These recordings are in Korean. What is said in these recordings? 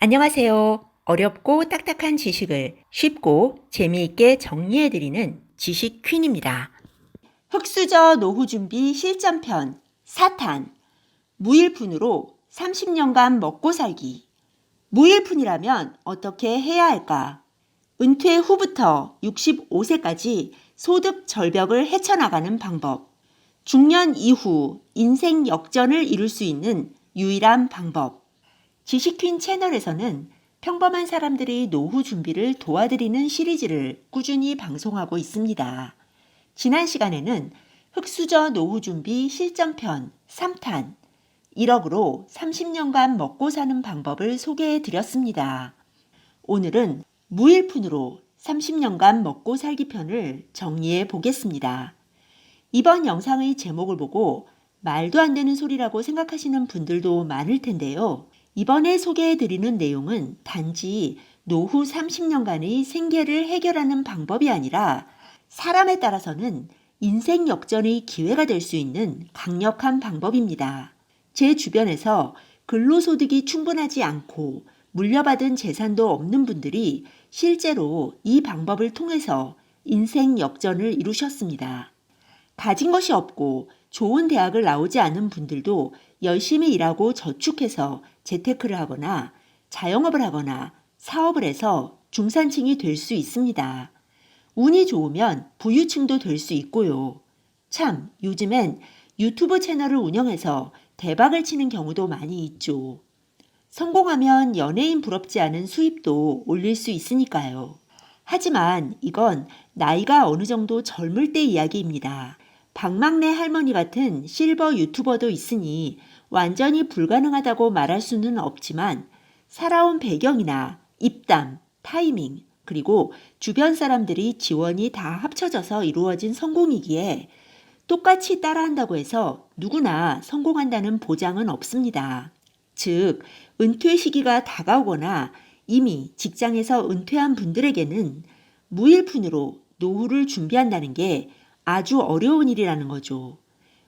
안녕하세요. 어렵고 딱딱한 지식을 쉽고 재미있게 정리해드리는 지식 퀸입니다. 흑수저 노후 준비 실전편 4탄 무일푼으로 30년간 먹고 살기. 무일푼이라면 어떻게 해야 할까? 은퇴 후부터 65세까지 소득 절벽을 헤쳐나가는 방법. 중년 이후 인생 역전을 이룰 수 있는 유일한 방법. 지식퀸 채널에서는 평범한 사람들의 노후 준비를 도와드리는 시리즈를 꾸준히 방송하고 있습니다. 지난 시간에는 흑수저 노후 준비 실전편 3탄 1억으로 30년간 먹고 사는 방법을 소개해 드렸습니다. 오늘은 무일푼으로 30년간 먹고 살기 편을 정리해 보겠습니다. 이번 영상의 제목을 보고 말도 안 되는 소리라고 생각하시는 분들도 많을 텐데요. 이번에 소개해드리는 내용은 단지 노후 30년간의 생계를 해결하는 방법이 아니라 사람에 따라서는 인생 역전의 기회가 될 수 있는 강력한 방법입니다. 제 주변에서 근로소득이 충분하지 않고 물려받은 재산도 없는 분들이 실제로 이 방법을 통해서 인생 역전을 이루셨습니다. 가진 것이 없고 좋은 대학을 나오지 않은 분들도 열심히 일하고 저축해서 재테크를 하거나 자영업을 하거나 사업을 해서 중산층이 될 수 있습니다. 운이 좋으면 부유층도 될 수 있고요. 참, 요즘엔 유튜브 채널을 운영해서 대박을 치는 경우도 많이 있죠. 성공하면 연예인 부럽지 않은 수입도 올릴 수 있으니까요. 하지만 이건 나이가 어느 정도 젊을 때 이야기입니다. 박막내 할머니 같은 실버 유튜버도 있으니 완전히 불가능하다고 말할 수는 없지만 살아온 배경이나 입담, 타이밍, 그리고 주변 사람들이 지원이 다 합쳐져서 이루어진 성공이기에 똑같이 따라한다고 해서 누구나 성공한다는 보장은 없습니다. 즉, 은퇴 시기가 다가오거나 이미 직장에서 은퇴한 분들에게는 무일푼으로 노후를 준비한다는 게 아주 어려운 일이라는 거죠.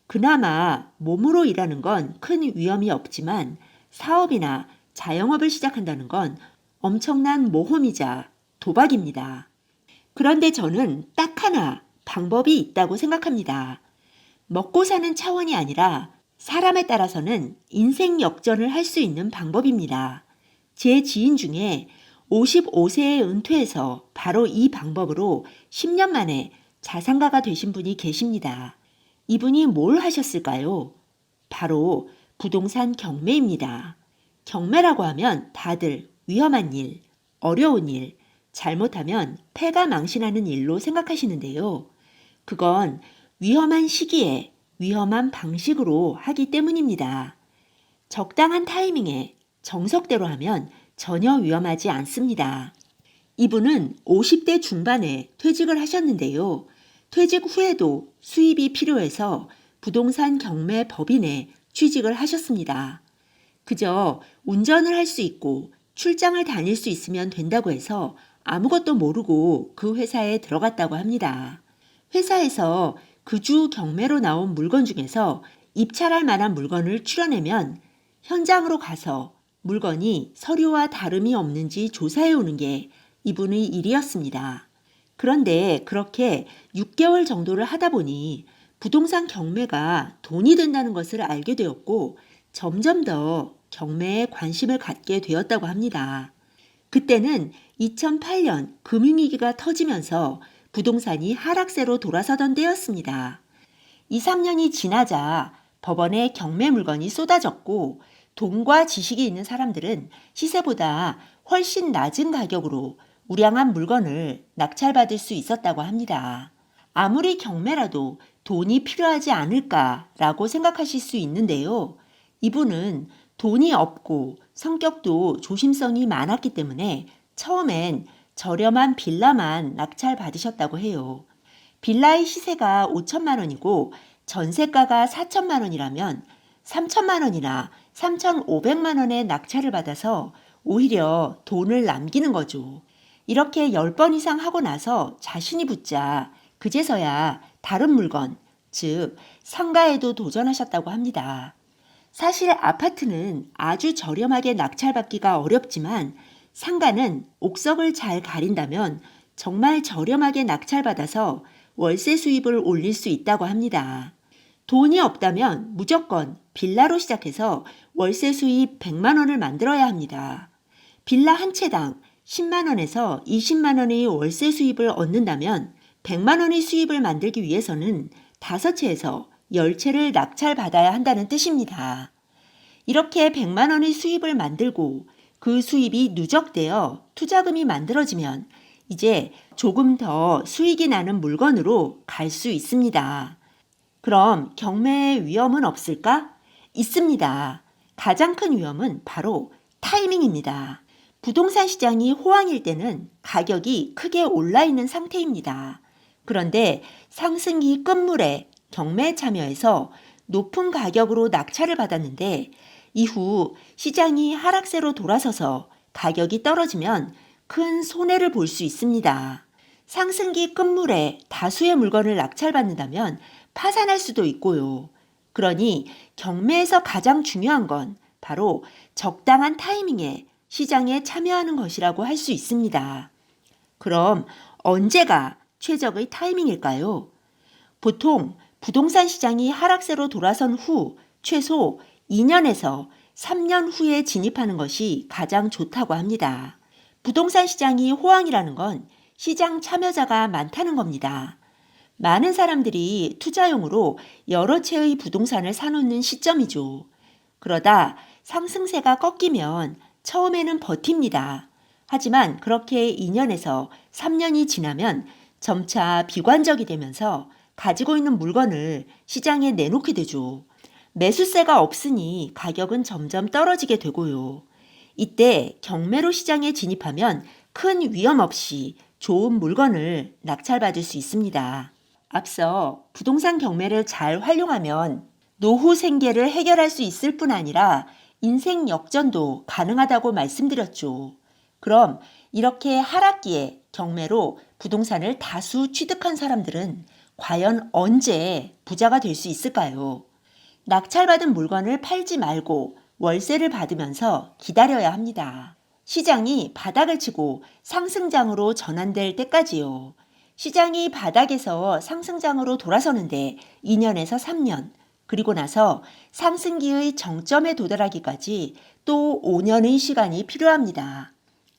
그나마 몸으로 일하는 건 큰 위험이 없지만 사업이나 자영업을 시작한다는 건 엄청난 모험이자 도박입니다. 그런데 저는 딱 하나 방법이 있다고 생각합니다. 먹고 사는 차원이 아니라 사람에 따라서는 인생 역전을 할 수 있는 방법입니다. 제 지인 중에 55세에 은퇴해서 바로 이 방법으로 10년 만에 자산가가 되신 분이 계십니다. 이분이 뭘 하셨을까요? 바로 부동산 경매입니다. 경매라고 하면 다들 위험한 일, 어려운 일, 잘못하면 패가 망신하는 일로 생각하시는데요. 그건 위험한 시기에 위험한 방식으로 하기 때문입니다. 적당한 타이밍에 정석대로 하면 전혀 위험하지 않습니다. 이분은 50대 중반에 퇴직을 하셨는데요. 퇴직 후에도 수입이 필요해서 부동산 경매 법인에 취직을 하셨습니다. 그저 운전을 할 수 있고 출장을 다닐 수 있으면 된다고 해서 아무것도 모르고 그 회사에 들어갔다고 합니다. 회사에서 그 주 경매로 나온 물건 중에서 입찰할 만한 물건을 추려내면 현장으로 가서 물건이 서류와 다름이 없는지 조사해 오는 게 이분의 일이었습니다. 그런데 그렇게 6개월 정도를 하다 보니 부동산 경매가 돈이 된다는 것을 알게 되었고 점점 더 경매에 관심을 갖게 되었다고 합니다. 그때는 2008년 금융위기가 터지면서 부동산이 하락세로 돌아서던 때였습니다. 2, 3년이 지나자 법원에 경매 물건이 쏟아졌고 돈과 지식이 있는 사람들은 시세보다 훨씬 낮은 가격으로 우량한 물건을 낙찰받을 수 있었다고 합니다. 아무리 경매라도 돈이 필요하지 않을까라고 생각하실 수 있는데요. 이분은 돈이 없고 성격도 조심성이 많았기 때문에 처음엔 저렴한 빌라만 낙찰받으셨다고 해요. 빌라의 시세가 5천만 원이고 전세가가 4천만 원이라면 3천만 원이나 3,500만 원의 낙찰을 받아서 오히려 돈을 남기는 거죠. 이렇게 10번 이상 하고 나서 자신이 붙자 그제서야 다른 물건, 즉 상가에도 도전하셨다고 합니다. 사실 아파트는 아주 저렴하게 낙찰받기가 어렵지만 상가는 옥석을 잘 가린다면 정말 저렴하게 낙찰받아서 월세 수입을 올릴 수 있다고 합니다. 돈이 없다면 무조건 빌라로 시작해서 월세 수입 100만 원을 만들어야 합니다. 빌라 한 채당 10만 원에서 20만 원의 월세 수입을 얻는다면 100만 원의 수입을 만들기 위해서는 5채에서 10채를 낙찰받아야 한다는 뜻입니다. 이렇게 100만 원의 수입을 만들고 그 수입이 누적되어 투자금이 만들어지면 이제 조금 더 수익이 나는 물건으로 갈 수 있습니다. 그럼 경매의 위험은 없을까? 있습니다. 가장 큰 위험은 바로 타이밍입니다. 부동산 시장이 호황일 때는 가격이 크게 올라 있는 상태입니다. 그런데 상승기 끝물에 경매에 참여해서 높은 가격으로 낙찰을 받았는데 이후 시장이 하락세로 돌아서서 가격이 떨어지면 큰 손해를 볼 수 있습니다. 상승기 끝물에 다수의 물건을 낙찰받는다면 파산할 수도 있고요. 그러니 경매에서 가장 중요한 건 바로 적당한 타이밍에 시장에 참여하는 것이라고 할 수 있습니다. 그럼 언제가 최적의 타이밍일까요? 보통 부동산 시장이 하락세로 돌아선 후 최소 2년에서 3년 후에 진입하는 것이 가장 좋다고 합니다. 부동산 시장이 호황이라는 건 시장 참여자가 많다는 겁니다. 많은 사람들이 투자용으로 여러 채의 부동산을 사놓는 시점이죠. 그러다 상승세가 꺾이면 처음에는 버팁니다. 하지만 그렇게 2년에서 3년이 지나면 점차 비관적이 되면서 가지고 있는 물건을 시장에 내놓게 되죠. 매수세가 없으니 가격은 점점 떨어지게 되고요. 이때 경매로 시장에 진입하면 큰 위험 없이 좋은 물건을 낙찰받을 수 있습니다. 앞서 부동산 경매를 잘 활용하면 노후 생계를 해결할 수 있을 뿐 아니라 인생 역전도 가능하다고 말씀드렸죠. 그럼 이렇게 하락기에 경매로 부동산을 다수 취득한 사람들은 과연 언제 부자가 될 수 있을까요? 낙찰받은 물건을 팔지 말고 월세를 받으면서 기다려야 합니다. 시장이 바닥을 치고 상승장으로 전환될 때까지요. 시장이 바닥에서 상승장으로 돌아서는데 2년에서 3년, 그리고 나서 상승기의 정점에 도달하기까지 또 5년의 시간이 필요합니다.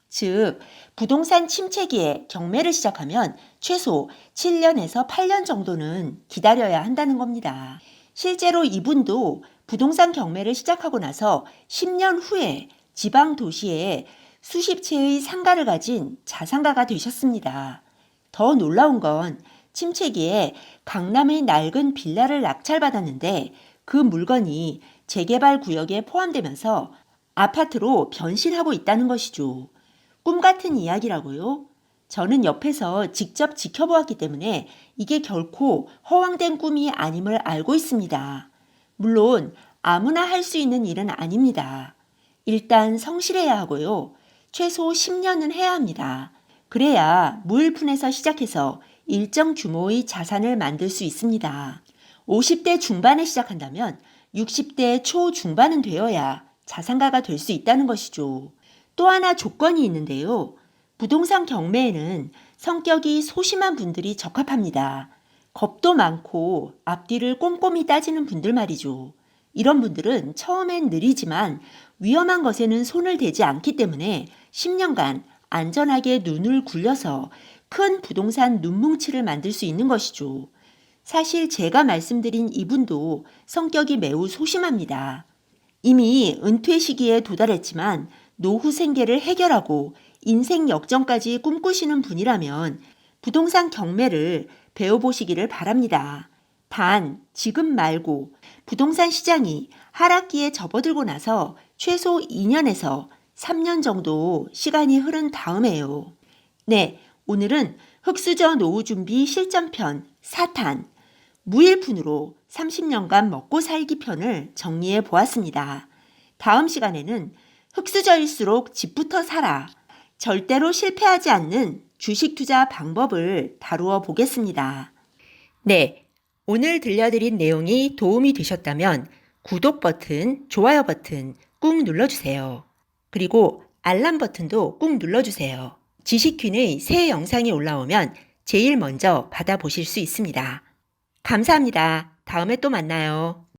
즉, 부동산 침체기에 경매를 시작하면 최소 7년에서 8년 정도는 기다려야 한다는 겁니다. 실제로 이분도 부동산 경매를 시작하고 나서 10년 후에 지방 도시에 수십 채의 상가를 가진 자산가가 되셨습니다. 더 놀라운 건 침체기에 강남의 낡은 빌라를 낙찰받았는데 그 물건이 재개발 구역에 포함되면서 아파트로 변신하고 있다는 것이죠. 꿈 같은 이야기라고요? 저는 옆에서 직접 지켜보았기 때문에 이게 결코 허황된 꿈이 아님을 알고 있습니다. 물론 아무나 할 수 있는 일은 아닙니다. 일단 성실해야 하고요. 최소 10년은 해야 합니다. 그래야 무일푼에서 시작해서 일정 규모의 자산을 만들 수 있습니다. 50대 중반에 시작한다면 60대 초중반은 되어야 자산가가 될 수 있다는 것이죠. 또 하나 조건이 있는데요. 부동산 경매에는 성격이 소심한 분들이 적합합니다. 겁도 많고 앞뒤를 꼼꼼히 따지는 분들 말이죠. 이런 분들은 처음엔 느리지만 위험한 것에는 손을 대지 않기 때문에 10년간 안전하게 눈을 굴려서 큰 부동산 눈뭉치를 만들 수 있는 것이죠. 사실 제가 말씀드린 이분도 성격이 매우 소심합니다. 이미 은퇴 시기에 도달했지만 노후 생계를 해결하고 인생 역전까지 꿈꾸시는 분이라면 부동산 경매를 배워보시기를 바랍니다. 단 지금 말고 부동산 시장이 하락기에 접어들고 나서 최소 2년에서 3년 정도 시간이 흐른 다음에요. 네, 오늘은 흑수저 노후 준비 실전편 4탄 무일푼으로 30년간 먹고 살기 편을 정리해 보았습니다. 다음 시간에는 흑수저일수록 집부터 사라. 절대로 실패하지 않는 주식 투자 방법을 다루어 보겠습니다. 네, 오늘 들려드린 내용이 도움이 되셨다면 구독 버튼, 좋아요 버튼 꾹 눌러주세요. 그리고 알람 버튼도 꾹 눌러주세요. 지식퀸의 새 영상이 올라오면 제일 먼저 받아보실 수 있습니다. 감사합니다. 다음에 또 만나요.